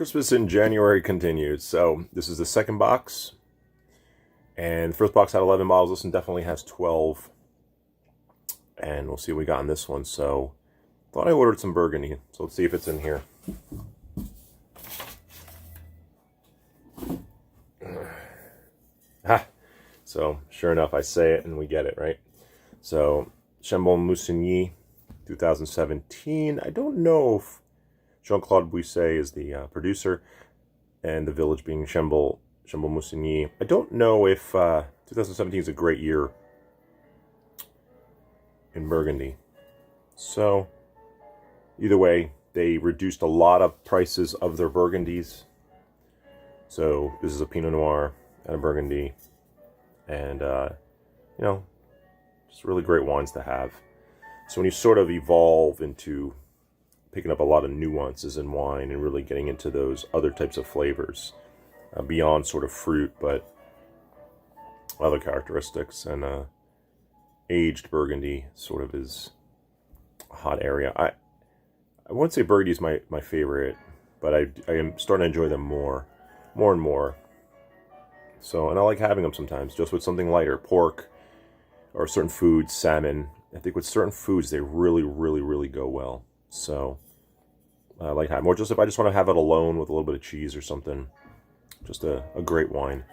Christmas in January continued. So this is the second box. And the first box had 11 bottles. This one definitely has 12. And we'll see what we got in this one. So thought I ordered some Burgundy. So let's see if it's in here. Ha! So sure enough, I say it and we get it, right? So Chambon Moussigny 2017. I don't know if Jean-Claude Bousset is the producer, and the village being Chambon Moussigny. I don't know if 2017 is a great year in Burgundy. So either way, they reduced a lot of prices of their Burgundies. So this is a Pinot Noir and a Burgundy, and you know, just really great wines to have. So when you sort of evolve into picking up a lot of nuances in wine and really getting into those other types of flavors, beyond sort of fruit, but other characteristics, and aged Burgundy sort of is a hot area. I wouldn't say Burgundy is my favorite, but I am starting to enjoy them more and more. So, and I like having them sometimes, just with something lighter, pork, or certain foods, salmon. I think with certain foods, they really go well. So, I like having, or just if I just want to have it alone with a little bit of cheese or something. Just a great wine.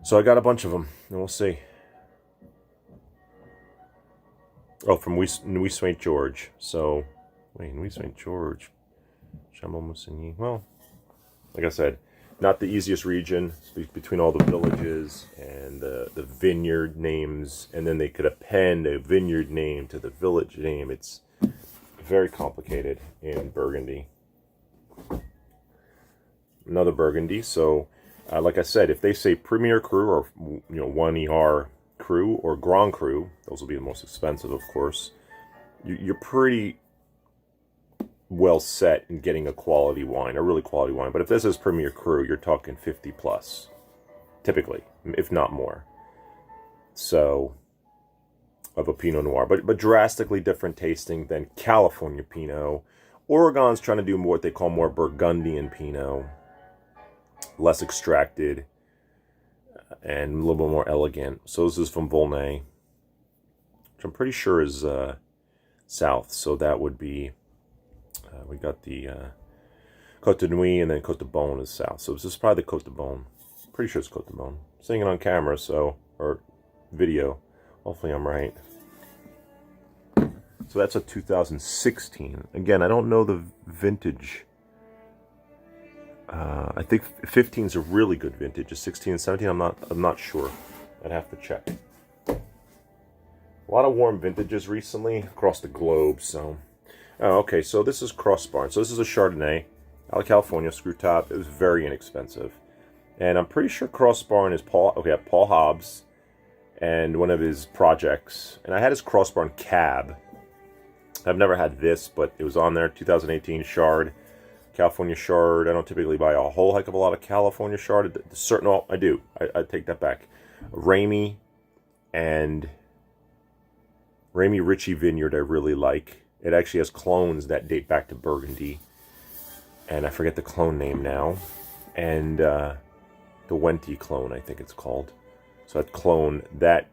So I got a bunch of them, and we'll see. Oh, from Nuit Saint George. So, wait, Nuit Saint George, Chambon Moussigny. Well, like I said, not the easiest region between all the villages and the vineyard names, and then they could append a vineyard name to the village name. It's very complicated in Burgundy. Another Burgundy. So, like I said, if they say Premier Cru or 1ER Cru or Grand Cru, those will be the most expensive, of course. You're pretty well set in getting a quality wine, a really quality wine. But if this is Premier Cru, you're talking 50 plus, typically, if not more. So, of a Pinot Noir, but drastically different tasting than California Pinot. Oregon's trying to do what they call more Burgundian Pinot, less extracted and a little bit more elegant. So this is from Volnay, which I'm pretty sure is south. So that would be, we got the Côte de Nuit, and then Côte de Beaune is south. So this is probably the Côte de Beaune. Pretty sure it's Côte de Beaune. I'm seeing it on camera, so, or video. Hopefully I'm right. So that's a 2016. Again, I don't know the vintage. I think 15 is a really good vintage. 16 and 17, I'm not sure. I'd have to check. A lot of warm vintages recently across the globe. So, okay. So this is Crossbarn. So this is a Chardonnay out of California, screw top. It was very inexpensive, and I'm pretty sure Crossbarn is Paul Hobbs, and one of his projects. And I had his Crossbarn Cab. I've never had this, but it was on there. 2018 Chard. California Chard. I don't typically buy a whole heck of a lot of California Chard. I do. I take that back. Ramey Ritchie Vineyard I really like. It actually has clones that date back to Burgundy, and I forget the clone name now. And the Wente clone, I think it's called. So that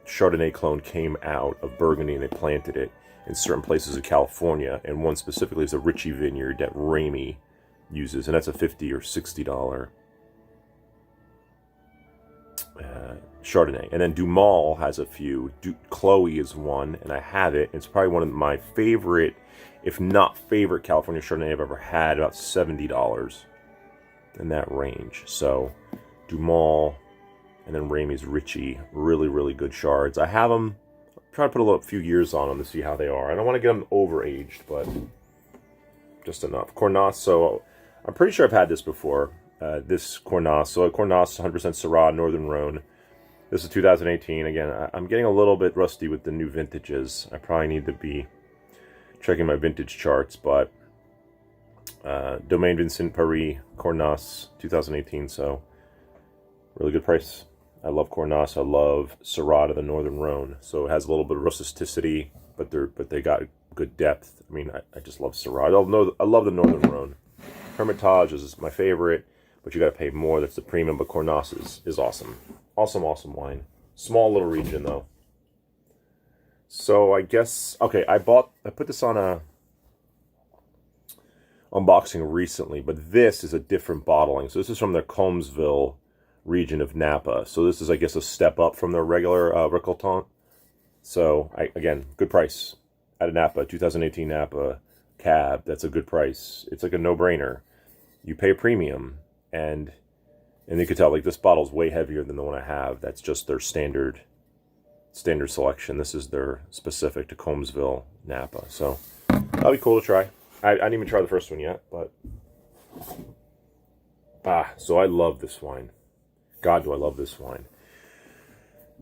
Chardonnay clone came out of Burgundy, and they planted it in certain places of California, and one specifically is a Ritchie Vineyard that Ramey uses, and that's a $50 or $60 Chardonnay. And then Dumal has a few. Chloe is one, and I have it. It's probably one of my favorite, if not favorite, California Chardonnay I've ever had. About $70 in that range. So Dumal, and then Ramey's Ritchie, really good Chards. I have them. Try to put a few years on them to see how they are. I don't want to get them overaged, but just enough. Cornas, so I'm pretty sure I've had this before. This Cornas, so Cornas 100% Syrah, Northern Rhone. This is 2018. Again, I'm getting a little bit rusty with the new vintages. I probably need to be checking my vintage charts, but Domaine Vincent Paris, Cornas, 2018, so really good price. I love Cornas. I love Syrah of the Northern Rhone. So it has a little bit of rusticity, but they got good depth. I mean, I just love Syrah. I love the Northern Rhone. Hermitage is my favorite, but you got to pay more. That's the premium, but Cornas is awesome. Awesome, awesome wine. Small little region, though. So I guess, okay, I put this on a unboxing recently, but this is a different bottling. So this is from the Colmesville region of Napa. So this is, I guess, a step up from the regular Récoltant. So, again, good price. Out of Napa, 2018 Napa Cab, that's a good price. It's like a no-brainer. You pay a premium, and you can tell, like, this bottle's way heavier than the one I have. That's just their standard selection. This is their specific to Colmesville Napa. So, that'll be cool to try. I didn't even try the first one yet, but... so I love this wine. God, do I love this wine.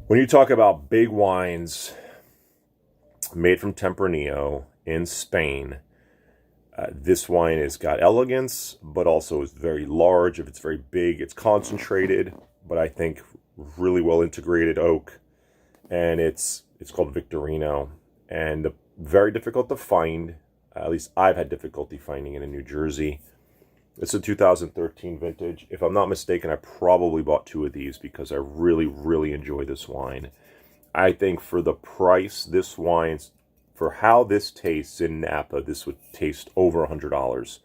When you talk about big wines made from Tempranillo in Spain, this wine has got elegance, but also is very large. If it's very big, it's concentrated, but I think really well integrated oak. And it's called Victorino, and very difficult to find. At least I've had difficulty finding it in New Jersey. It's a 2013 vintage. If I'm not mistaken, I probably bought 2 of these because I really, really enjoy this wine. I think for the price, this wine, for how this tastes in Napa, this would taste over $100.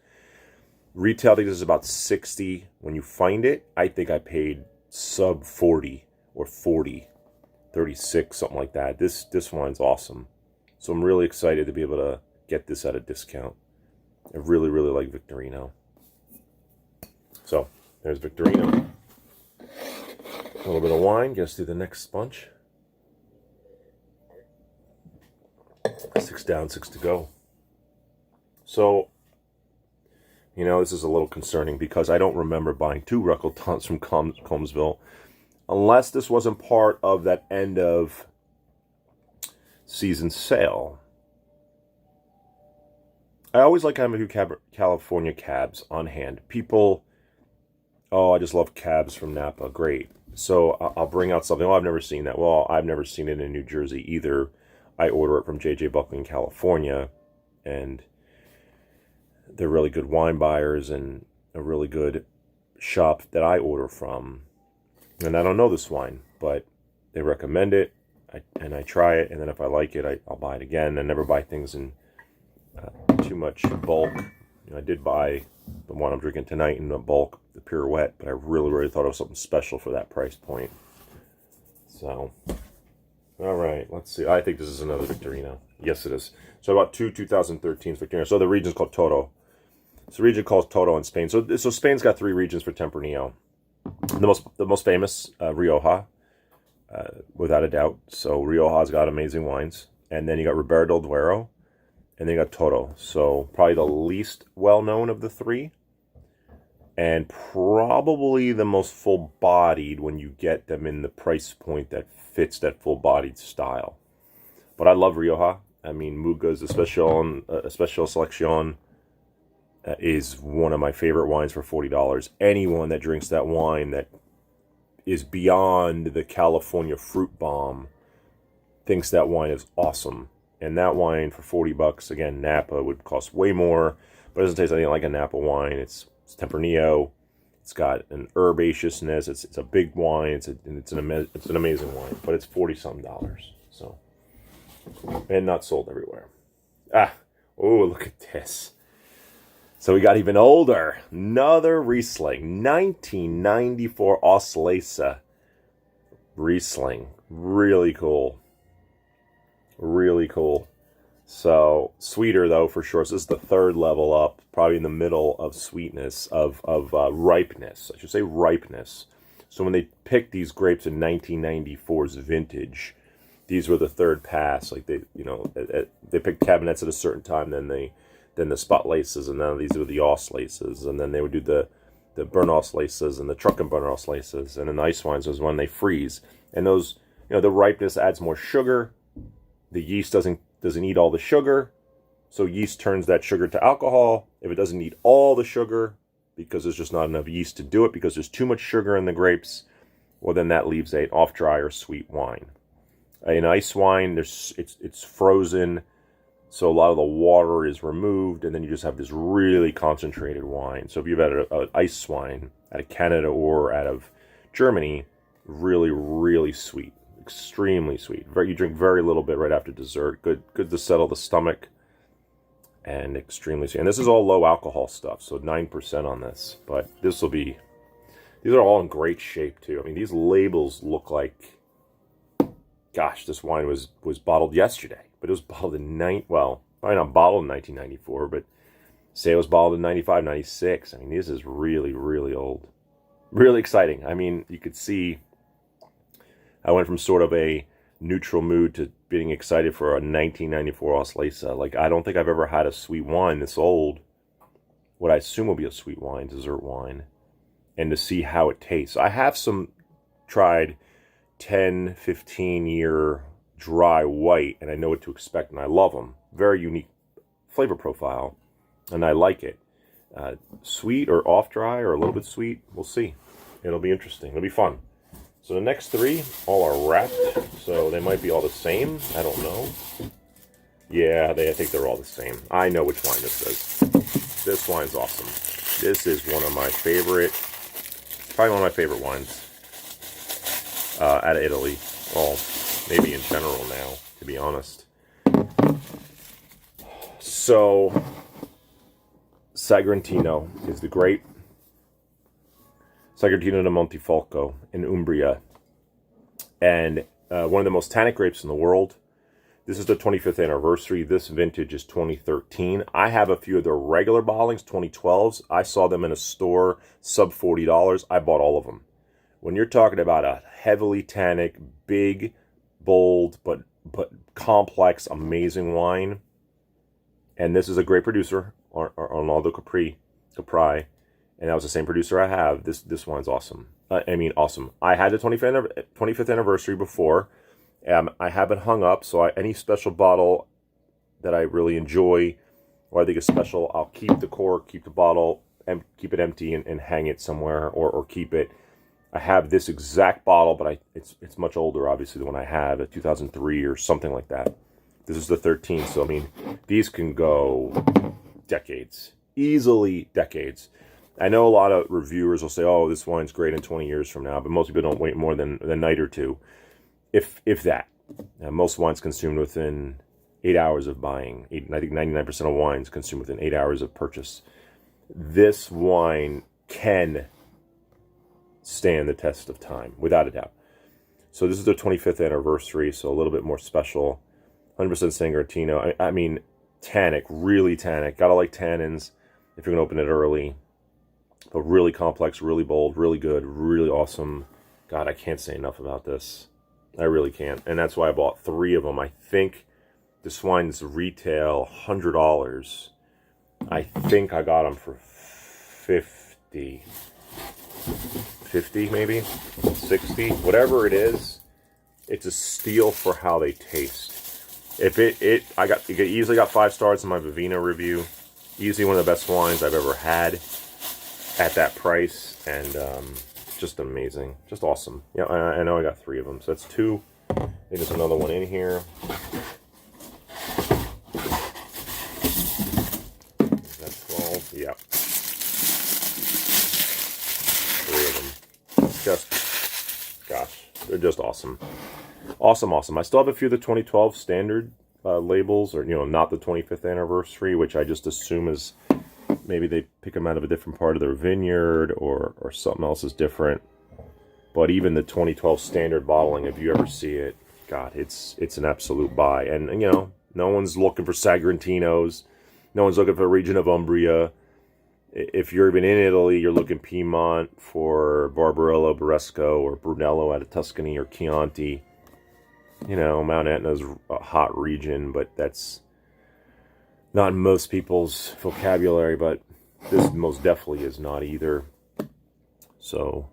Retail, I think this is about $60. When you find it, I think I paid sub 40 or 40, 36, something like that. This wine's awesome. So I'm really excited to be able to get this at a discount. I really, really like Victorino. So, there's Victorino. A little bit of wine. Get us through the next bunch. 6 down, 6 to go. So, this is a little concerning because I don't remember buying 2 Récoltants from Colmesville. Unless this wasn't part of that end of season sale. I always like having a few California cabs on hand. People... Oh, I just love cabs from Napa. Great. So I'll bring out something. Oh, I've never seen that. Well, I've never seen it in New Jersey either. I order it from JJBuckley in California, and they're really good wine buyers and a really good shop that I order from. And I don't know this wine, but they recommend it, and I try it, and then if I like it, I'll buy it again. I never buy things in too much bulk. I did buy the one I'm drinking tonight in the bulk, the Pirouette, but I really, really thought it was something special for that price point. So, all right, let's see. I think this is another Victorino. Yes, it is. So about 2013's Victorino. So the region's called Toro. It's a region called Toro in Spain. So Spain's got 3 regions for Tempranillo. The most famous, Rioja, without a doubt. So Rioja's got amazing wines. And then you got Ribera del Duero. And then you got Toro. So probably the least well-known of the 3. And probably the most full-bodied when you get them in the price point that fits that full-bodied style. But I love Rioja. I mean, Muga's Especial Selección is one of my favorite wines for $40. Anyone that drinks that wine that is beyond the California fruit bomb thinks that wine is awesome. And that wine for $40, again, Napa would cost way more, but it doesn't taste anything like a Napa wine. It's Tempranillo. It's got an herbaceousness. It's a big wine. It's an amazing wine, but it's $40-something. So, and not sold everywhere. Oh, look at this. So we got even older. Another Riesling, 1994 Auslese Riesling. Really cool. Really cool. So sweeter though for sure. So this is the 3rd level up, probably in the middle of sweetness of ripeness. I should say ripeness. So when they picked these grapes in 1994's vintage, these were the 3rd pass. Like they picked cabinets at a certain time, then the spot laces, and then these were the Ausleses, and then they would do the burn Ausleses and the truck and burn Ausleses, and then the ice wines was when they freeze. And those, the ripeness adds more sugar. The yeast doesn't eat all the sugar, so yeast turns that sugar to alcohol. If it doesn't eat all the sugar, because there's just not enough yeast to do it, because there's too much sugar in the grapes, well, then that leaves an off-dry or sweet wine. In ice wine, it's frozen, So a lot of the water is removed, and then you just have this really concentrated wine. So if you've had an ice wine out of Canada or out of Germany, really, really sweet, extremely sweet. You drink very little bit right after dessert. Good to settle the stomach, and extremely sweet. And this is all low alcohol stuff, so 9% on this. But this will be, these are all in great shape too. I mean, these labels look like, gosh, this wine was bottled yesterday. But it was bottled in probably not bottled in 1994, but say it was bottled in 95, 96. I mean, this is really, really old. Really exciting. I mean, you could see I went from sort of a neutral mood to being excited for a 1994 Auslese. Like, I don't think I've ever had a sweet wine this old, what I assume will be a sweet wine, dessert wine, and to see how it tastes. I have tried 10, 15-year dry white, and I know what to expect, and I love them. Very unique flavor profile, and I like it. Sweet or off dry or a little bit sweet, we'll see. It'll be interesting. It'll be fun. So the next three all are wrapped, so they might be all the same. I don't know. Yeah, I think they're all the same. I know which wine this is. This wine's awesome. This is one of my favorite, probably one of my favorite wines out of Italy. Well, maybe in general now, to be honest. So, Sagrantino is the grape. Sagrantino di Montefolco in Umbria. And one of the most tannic grapes in the world. This is the 25th anniversary. This vintage is 2013. I have a few of their regular bottlings, 2012s. I saw them in a store, sub $40. I bought all of them. When you're talking about a heavily tannic, big, bold, but complex, amazing wine, and this is a great producer, Arnaldo Capri, and that was the same producer I have. This wine's awesome. Awesome. I had the 25th anniversary before. I haven't hung up, so any special bottle that I really enjoy, or I think is special, I'll keep the cork, keep the bottle, and keep it empty and hang it somewhere, or keep it. I have this exact bottle, but it's much older, obviously, than one I have, a 2003 or something like that. This is the 13, so I mean, these can go decades, easily decades. I know a lot of reviewers will say, "Oh, this wine's great in 20 years from now," but most people don't wait more than a night or two, if that. Most wines consumed within 8 hours of buying. I think 99% of wines consumed within 8 hours of purchase. This wine can stand the test of time, without a doubt. So this is the 25th anniversary, so a little bit more special. 100% Sagrantino. I mean, tannic, really tannic. Gotta like tannins if you're gonna open it early. But really complex, really bold, really good, really awesome. God, I can't say enough about this. I really can't. And that's why I bought 3 of them. I think this wine's retail $100. I think I got them for 50 maybe, 60, whatever it is. It's a steal for how they taste. If it easily got 5 stars in my Vivino review. Easily one of the best wines I've ever had at that price, and just amazing, just awesome. Yeah, I know I got 3 of them, so that's 2. There's another one in here. That's 12. Yeah, 3 of them. Just, gosh, they're just awesome. Awesome. I still have a few of the 2012 standard labels, or not the 25th anniversary, which I just assume is maybe they pick them out of a different part of their vineyard, or something else is different. But even the 2012 standard bottling, if you ever see it, God, it's an absolute buy. And no one's looking for Sagrantinos. No one's looking for the region of Umbria. If you're even in Italy, you're looking Piedmont for Barbarella, Bresco, or Brunello out of Tuscany, or Chianti. Mount Etna's a hot region, but that's not in most people's vocabulary, but this most definitely is not either. So,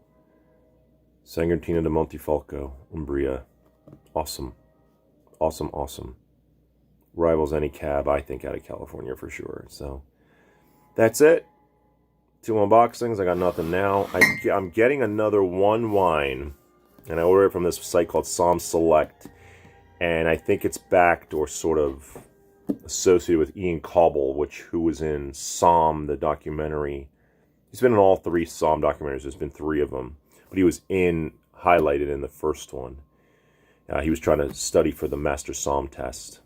Sagrantino di Montefolco, Umbria. Awesome. Rivals any cab, I think, out of California for sure. So, that's it. 2 unboxings. I got nothing now. I'm getting another one wine, and I ordered it from this site called Som Select, and I think it's backed or sort of associated with Ian Cobble, who was in Somm, the documentary. He's been in all 3 Somm documentaries. There's been 3 of them. But he was highlighted in the first one. He was trying to study for the Master Somm test.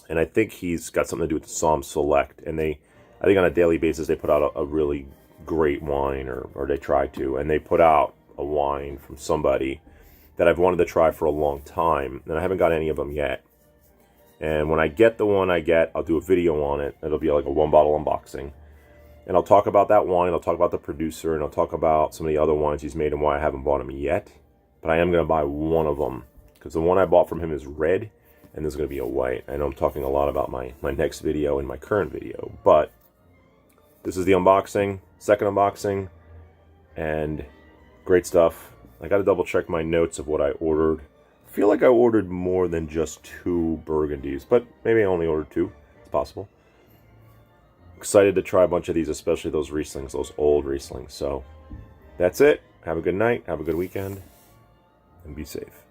And I think he's got something to do with the Somm Select. And I think on a daily basis, they put out a really great wine, or they try to. And they put out a wine from somebody that I've wanted to try for a long time. And I haven't got any of them yet. And when I get the one I get, I'll do a video on it. It'll be like a 1-bottle unboxing. And I'll talk about that wine, I'll talk about the producer, and I'll talk about some of the other wines he's made and why I haven't bought them yet. But I am going to buy one of them, because the one I bought from him is red, and there's going to be a white. I know I'm talking a lot about my next video and my current video, but this is the unboxing, second unboxing, and great stuff. I got to double check my notes of what I ordered. I feel like I ordered more than just 2 Burgundies, but maybe I only ordered 2. It's possible. Excited to try a bunch of these, especially those Rieslings, those old Rieslings. So that's it. Have a good night. Have a good weekend. And be safe.